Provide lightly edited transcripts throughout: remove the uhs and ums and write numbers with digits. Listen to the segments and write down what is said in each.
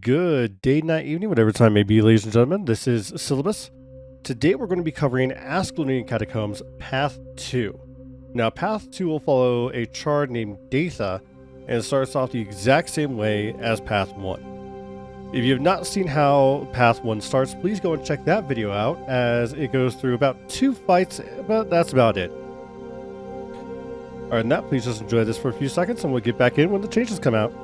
Good day, night, evening, whatever time may be, ladies and gentlemen. This is Silabus. Today we're going to be covering Ascalonain Catacombs Path 2. Now, Path 2 will follow a chart named Datha, and it starts off the exact same way as Path 1. If you have not seen how Path 1 starts, please go and check that video out, as it goes through about 2 fights, but that's about it. Other than that, please just enjoy this for a few seconds, and we'll get back in when the changes come out.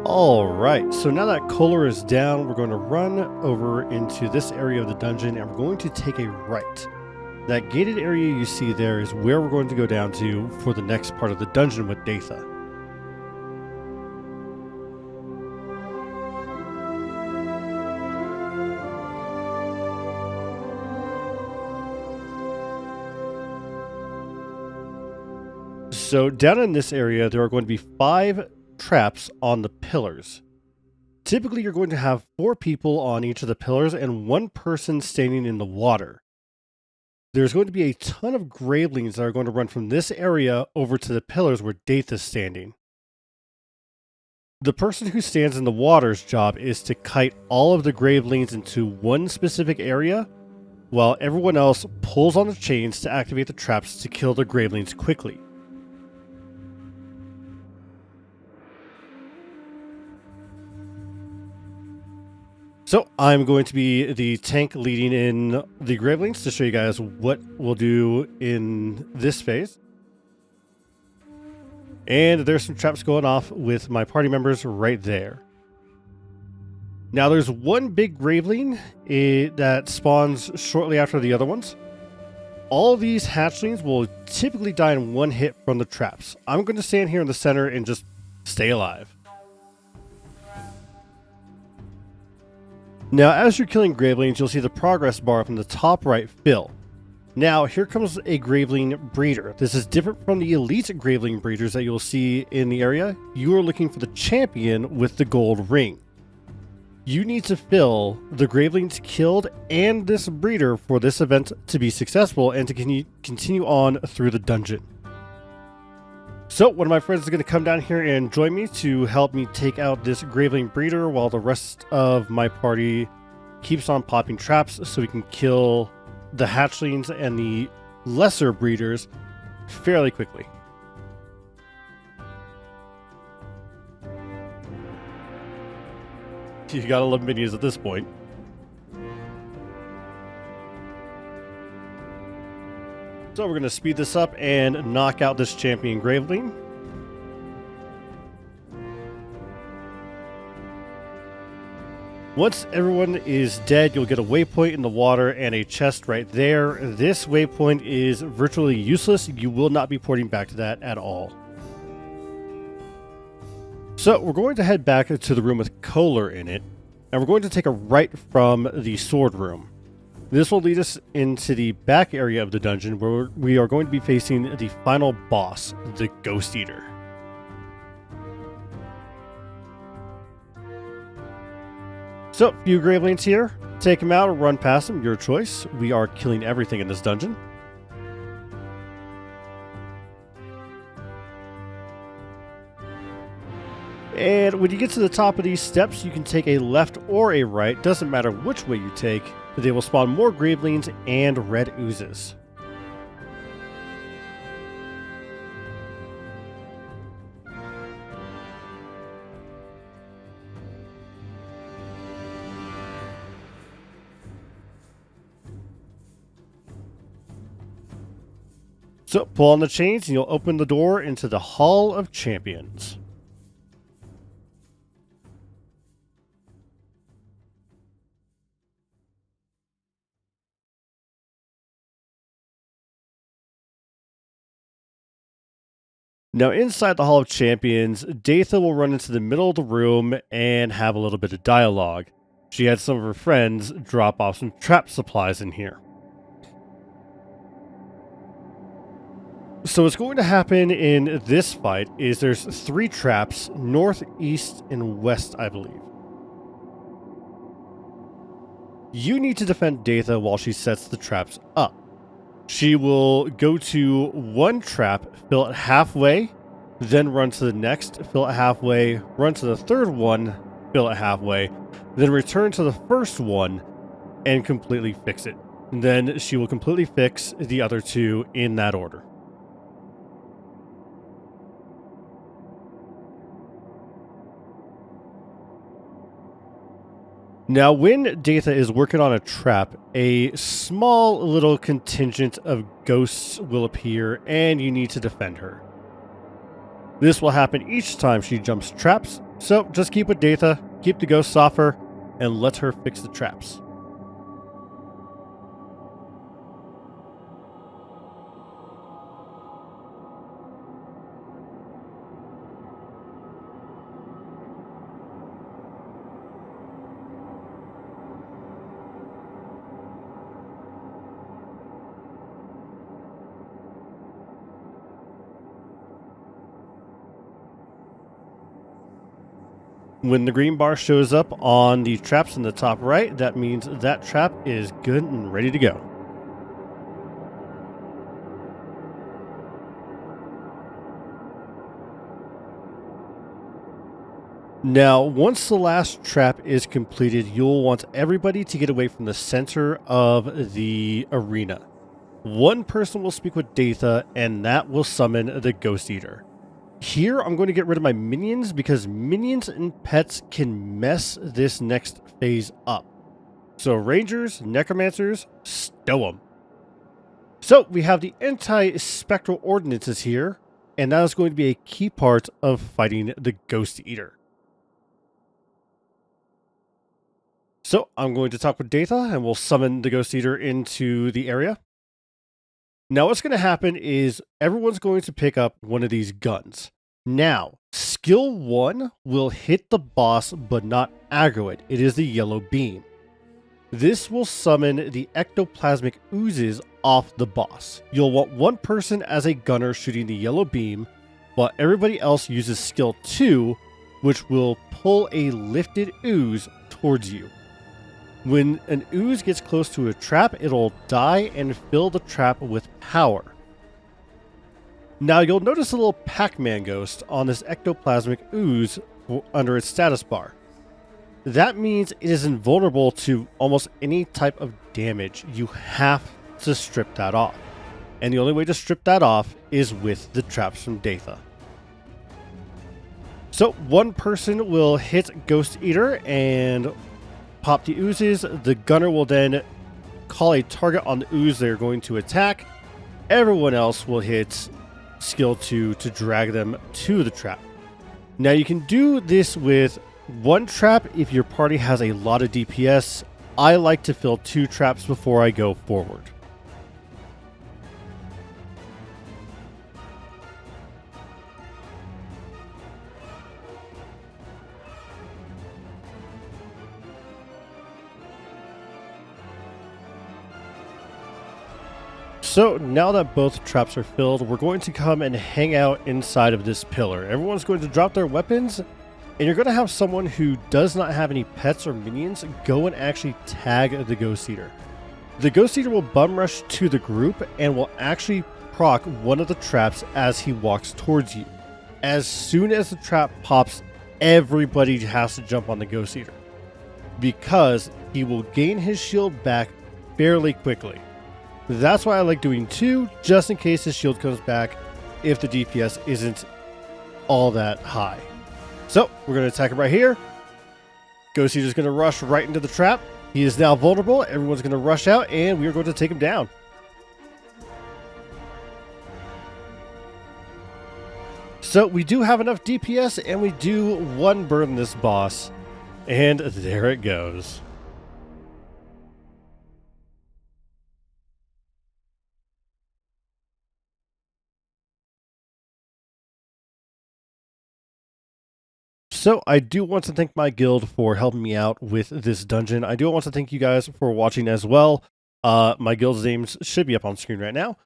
Alright, so now that Kohler is down, we're going to run over into this area of the dungeon and we're going to take a right. That gated area you see there is where we're going to go down to for the next part of the dungeon with Datha. So down in this area, there are going to be 5 traps on the pillars. Typically, you're going to have 4 people on each of the pillars and 1 person standing in the water. There's going to be a ton of gravelings that are going to run from this area over to the pillars where Datha is standing. The person who stands in the water's job is to kite all of the gravelings into one specific area, while everyone else pulls on the chains to activate the traps to kill the gravelings quickly. So I'm going to be the tank leading in the gravelings to show you guys what we'll do in this phase. And there's some traps going off with my party members right there. Now there's one big graveling that spawns shortly after the other ones. All of these hatchlings will typically die in 1 hit from the traps. I'm going to stand here in the center and just stay alive. Now, as you're killing gravelings, you'll see the progress bar from the top right fill. Now, here comes a graveling breeder. This is different from the elite graveling breeders that you'll see in the area. You are looking for the champion with the gold ring. You need to fill the gravelings killed and this breeder for this event to be successful and to continue on through the dungeon. So one of my friends is going to come down here and join me to help me take out this graveling breeder while the rest of my party keeps on popping traps so we can kill the hatchlings and the lesser breeders fairly quickly. You gotta love minions at this point. So we're going to speed this up and knock out this champion graveling. Once everyone is dead, you'll get a waypoint in the water and a chest right there. This waypoint is virtually useless. You will not be porting back to that at all. So we're going to head back to the room with Kohler in it, and we're going to take a right from the sword room. This will lead us into the back area of the dungeon where we are going to be facing the final boss, the Ghost Eater. So, few gravelings here. Take them out or run past them, your choice. We are killing everything in this dungeon. And when you get to the top of these steps, you can take a left or a right, doesn't matter which way you take. They will spawn more gravelings and red oozes. So pull on the chains and you'll open the door into the Hall of Champions. Now inside the Hall of Champions, Datha will run into the middle of the room and have a little bit of dialogue. She had some of her friends drop off some trap supplies in here. So what's going to happen in this fight is there's 3 traps, north, east, and west, I believe. You need to defend Datha while she sets the traps up. She will go to one trap, fill it halfway, then run to the next, fill it halfway, run to the third one, fill it halfway, then return to the first one and completely fix it. And then she will completely fix the other 2 in that order. Now, when Datha is working on a trap, a small little contingent of ghosts will appear, and you need to defend her. This will happen each time she jumps traps, so just keep with Datha, keep the ghosts off her, and let her fix the traps. When the green bar shows up on the traps in the top right, that means that trap is good and ready to go. Now, once the last trap is completed, you'll want everybody to get away from the center of the arena. One person will speak with Datha, and that will summon the Ghost Eater. Here, I'm going to get rid of my minions because minions and pets can mess this next phase up. So Rangers, Necromancers, stow them. So we have the anti-spectral ordinances here, and that is going to be a key part of fighting the Ghost Eater. So I'm going to talk with Datha, and we'll summon the Ghost Eater into the area. Now what's going to happen is everyone's going to pick up one of these guns. Now, skill 1 will hit the boss but not aggro it. It is the yellow beam. This will summon the ectoplasmic oozes off the boss. You'll want one person as a gunner shooting the yellow beam, while everybody else uses skill 2, which will pull a lifted ooze towards you. When an ooze gets close to a trap, it'll die and fill the trap with power. Now you'll notice a little Pac-Man ghost on this ectoplasmic ooze under its status bar. That means it is invulnerable to almost any type of damage. You have to strip that off. And the only way to strip that off is with the traps from Datha. So one person will hit Ghost Eater and pop the oozes. The gunner will then call a target on the ooze they're going to attack. Everyone else will hit skill 2 to drag them to the trap. Now you can do this with one trap if your party has a lot of DPS. I like to fill 2 traps before I go forward. So now that both traps are filled, we're going to come and hang out inside of this pillar. Everyone's going to drop their weapons, and you're going to have someone who does not have any pets or minions go and actually tag the Ghost Eater. The Ghost Eater will bum rush to the group and will actually proc one of the traps as he walks towards you. As soon as the trap pops everybody has to jump on the Ghost Eater because he will gain his shield back fairly quickly. That's why I like doing 2, just in case his shield comes back if the DPS isn't all that high. So we're going to attack him right here. Ghost Eater's going to rush right into the trap. He is now vulnerable. Everyone's going to rush out, and we are going to take him down. So we do have enough DPS, and we do 1 burn this boss. And there it goes. So I do want to thank my guild for helping me out with this dungeon. I do want to thank you guys for watching as well. My guild's names should be up on screen right now.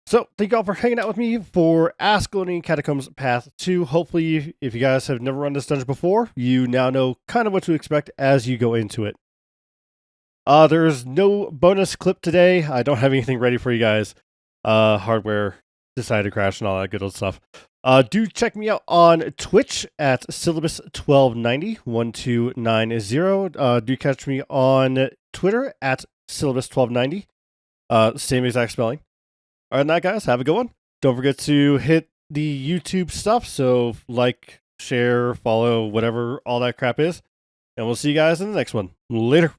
So thank you all for hanging out with me for Ascalonain Catacombs Path 2. Hopefully, if you guys have never run this dungeon before, you now know kind of what to expect as you go into it. There's no bonus clip today. I don't have anything ready for you guys. Hardware decided to crash and all that good old stuff. Do check me out on Twitch at Silabus1290, 1290. Do catch me on Twitter at Silabus1290. Same exact spelling. Other than that, guys, have a good one. Don't forget to hit the YouTube stuff. So like, share, follow, whatever all that crap is. And we'll see you guys in the next one. Later.